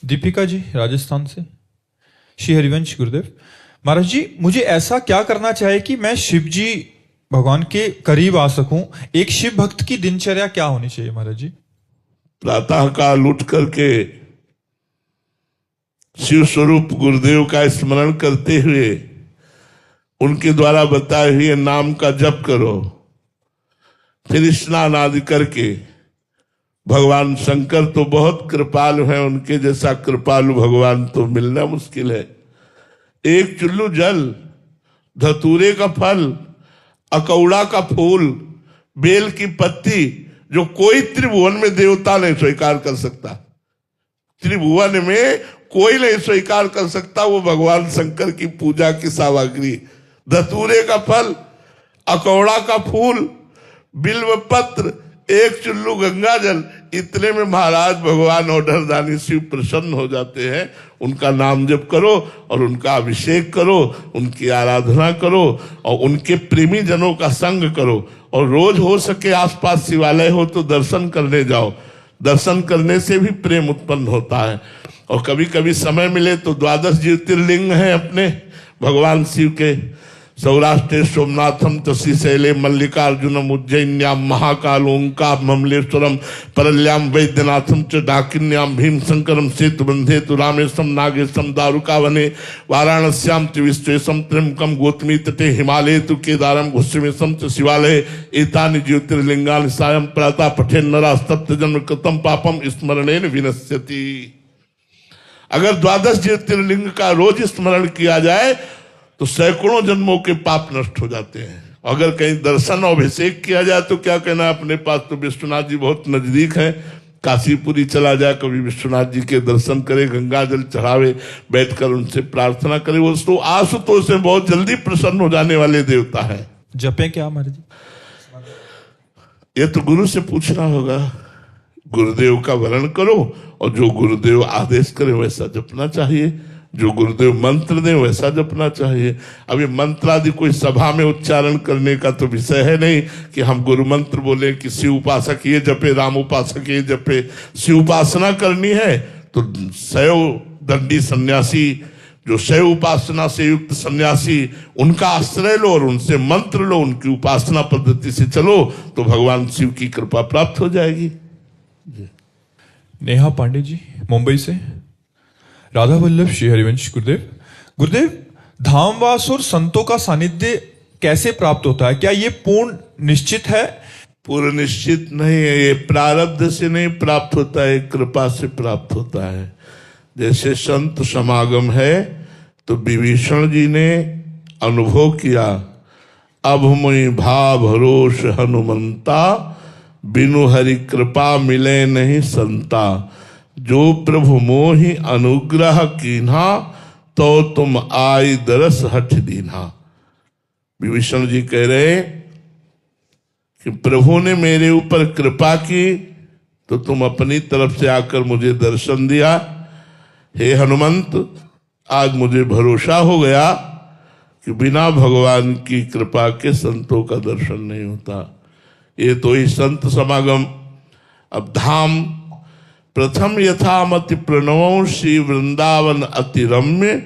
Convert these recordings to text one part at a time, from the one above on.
दीपिका जी राजस्थान से। श्री हरिवंश गुरुदेव। महाराज जी, मुझे ऐसा क्या करना चाहिए कि मैं शिव जी भगवान के करीब आ सकूं? एक शिव भक्त की दिनचर्या क्या होनी चाहिए महाराज जी? प्रातः काल उठ करके शिव स्वरूप गुरुदेव का स्मरण करते हुए उनके द्वारा बताए हुए नाम का जप करो। फिर स्नान आदि करके, भगवान शंकर तो बहुत कृपालु हैं, उनके जैसा कृपालु भगवान तो मिलना मुश्किल है। एक चुल्लू जल, धतूरे का फल, अकौड़ा का फूल, बेल की पत्ती, जो कोई त्रिभुवन में देवता नहीं स्वीकार कर सकता, त्रिभुवन में कोई नहीं स्वीकार कर सकता, वो भगवान शंकर की पूजा की सामग्री। धतूरे का फल, अकौड़ा का फूल, बिल्व पत्र, एक चुल्लू गंगा जल, इतने में महाराज भगवान ऑर्डरदानी शिव प्रसन्न हो जाते हैं। उनका नाम जप करो और उनका अभिषेक करो, उनकी आराधना करो और उनके प्रेमी जनों का संग करो। और रोज हो सके आसपास शिवालय हो तो दर्शन करने जाओ, दर्शन करने से भी प्रेम उत्पन्न होता है। और कभी कभी समय मिले तो 12 ज्योतिर्लिंग हैं अपने भगवान शिव के। सौराष्ट्र सोमनाथम तशीशैले मल्लिकार्जुनम उज्जैन्याम महाकाल ओंकार ममलेश्वरम परल्याम वैद्यनाथम च डाकिन्याम भीम शंकरम सेतुबंधे तु रामेशम नागेशम दारुकावने वाराणस्याम च विश्वेशम त्र्यंबकम गौतमी तटे हिमालय तु केदारम घुस्मेशम च शिवालय एतानि ज्योतिर्लिंगानि सायं प्रातः पठेन नरा सप्तजन्म कृतं पापम स्मरणेन विनश्यति। अगर 12 ज्योतिर्लिंग का रोज स्मरण किया जाए तो सैकड़ों जन्मों के पाप नष्ट हो जाते हैं। अगर कहीं दर्शन और अभिषेक किया जाए तो क्या कहना, अपने पास तो विश्वनाथ जी बहुत नजदीक हैं, काशीपुरी चला जाए, कभी विश्वनाथ जी के दर्शन करे, गंगा जल चढ़ावे, बैठकर उनसे प्रार्थना करे। वो तो आशुतोष से बहुत जल्दी प्रसन्न हो जाने वाले देवता है। जपे क्या महाराज जी? ये तो गुरु से पूछना होगा। गुरुदेव का वर्ण करो और जो गुरुदेव आदेश करे वैसा जपना चाहिए, जो गुरुदेव मंत्र दें वैसा जपना चाहिए। अभी मंत्र आदि कोई सभा में उच्चारण करने का तो विषय है नहीं कि हम गुरु मंत्र बोले कि शिव उपासक ये जपे, राम उपासक ये जपे। शिव उपासना करनी है तो शैव दंडी सन्यासी, जो शैव उपासना से युक्त सन्यासी, उनका आश्रय लो और उनसे मंत्र लो, उनकी उपासना पद्धति से चलो तो भगवान शिव की कृपा प्राप्त हो जाएगी। नेहा पांडे जी मुंबई से। राधा वल्लभ श्री हरिवंश गुरुदेव। गुरुदेव, धामवास और संतों का सानिध्य कैसे प्राप्त होता है? क्या ये पूर्ण निश्चित है? पूर्ण निश्चित नहीं है, ये प्रारब्ध से नहीं प्राप्त होता है, कृपा से प्राप्त होता है। जैसे संत समागम है तो विभीषण जी ने अनुभव किया, अब मुई भाव भरोस हनुमंता, बिनु हरि कृपा मिले नहीं संता, जो प्रभु मोहि अनुग्रह कीन्हा, तो तुम आई दरस हठ दीन्हा। विभीषण जी कह रहे कि प्रभु ने मेरे ऊपर कृपा की तो तुम अपनी तरफ से आकर मुझे दर्शन दिया। हे हनुमंत, आज मुझे भरोसा हो गया कि बिना भगवान की कृपा के संतों का दर्शन नहीं होता। ये तो ही संत समागम। अब धाम प्रथम यथामति प्रणव श्री वृंदावन अति रम्य,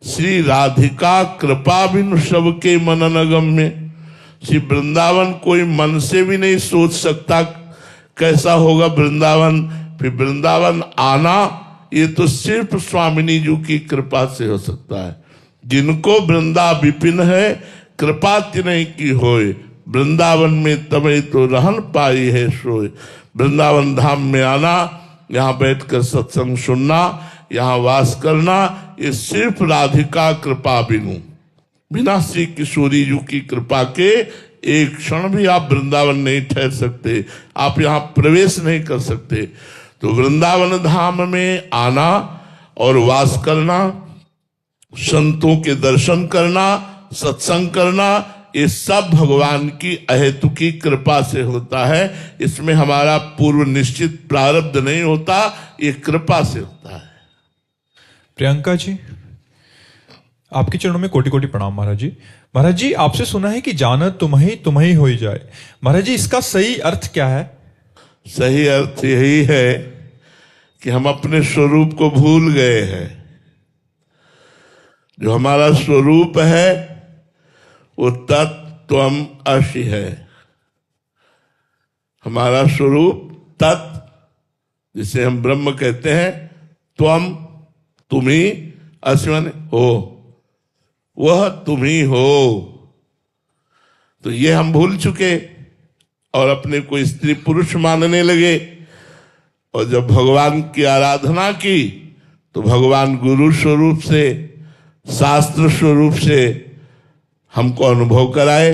श्री राधिका कृपा बिनु सबके मनन गम्य। श्री वृंदावन कोई मन से भी नहीं सोच सकता कैसा होगा वृंदावन। फिर वृंदावन आना ये तो सिर्फ स्वामिनी जी की कृपा से हो सकता है। जिनको वृंदा विपिन है, कृपा तिन्हीं की होए, वृंदावन में तबे तो रहन पाई है सोए। वृंदावन धाम में आना, यहाँ बैठकर सत्संग सुनना, यहाँ वास करना, ये सिर्फ राधिका कृपा बिनु, बिना श्री किशोरी जी की कृपा के एक क्षण भी आप वृंदावन नहीं ठहर सकते, आप यहाँ प्रवेश नहीं कर सकते। तो वृंदावन धाम में आना और वास करना, संतों के दर्शन करना, सत्संग करना, ये सब भगवान की अहेतुकी कृपा से होता है। इसमें हमारा पूर्व निश्चित प्रारब्ध नहीं होता, ये कृपा से होता है। प्रियंका जी, आपके चरणों में कोटि कोटि प्रणाम महाराज जी। महाराज जी, आपसे सुना है कि जानत तुम ही हो जाए। महाराज जी, इसका सही अर्थ क्या है? सही अर्थ यही है कि हम अपने स्वरूप को भूल गए हैं। जो हमारा स्वरूप है वो तत्त्वम असि है। हमारा स्वरूप तत्, जिसे हम ब्रह्म कहते हैं, त्वम तुम्ही, असि माने हो, वह तुम ही हो। तो ये हम भूल चुके और अपने को स्त्री पुरुष मानने लगे। और जब भगवान की आराधना की तो भगवान गुरु स्वरूप से, शास्त्र स्वरूप से हमको अनुभव कराए।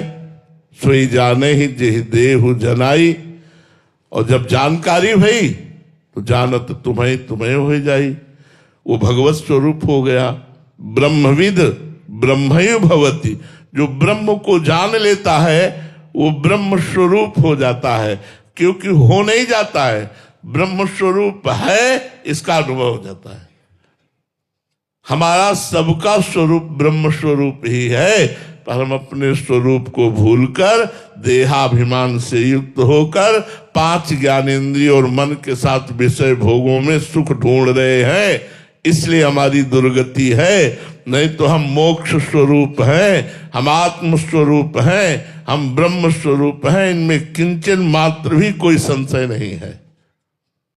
सोई जाने ही जेहि देहु जनाई। और जब जानकारी भई तो जानत तुम्हें तुम्हें हो जाई। वो भगवत स्वरूप हो गया। ब्रह्मविद ब्रह्मयु भवति। जो ब्रह्म को जान लेता है वो ब्रह्म स्वरूप हो जाता है, क्योंकि हो नहीं जाता है, ब्रह्म स्वरूप है इसका अनुभव हो जाता है। हमारा सबका स्वरूप ब्रह्म स्वरूप ही है, पर हम अपने स्वरूप को भूलकर देहाभिमान से युक्त होकर 5 ज्ञानेंद्रिय और मन के साथ विषय भोगों में सुख ढूंढ रहे हैं। इसलिए हमारी दुर्गति है। नहीं तो हम मोक्ष स्वरूप हैं, हम आत्म स्वरूप हैं, हम ब्रह्म स्वरूप हैं। इनमें किंचन मात्र भी कोई संशय नहीं है।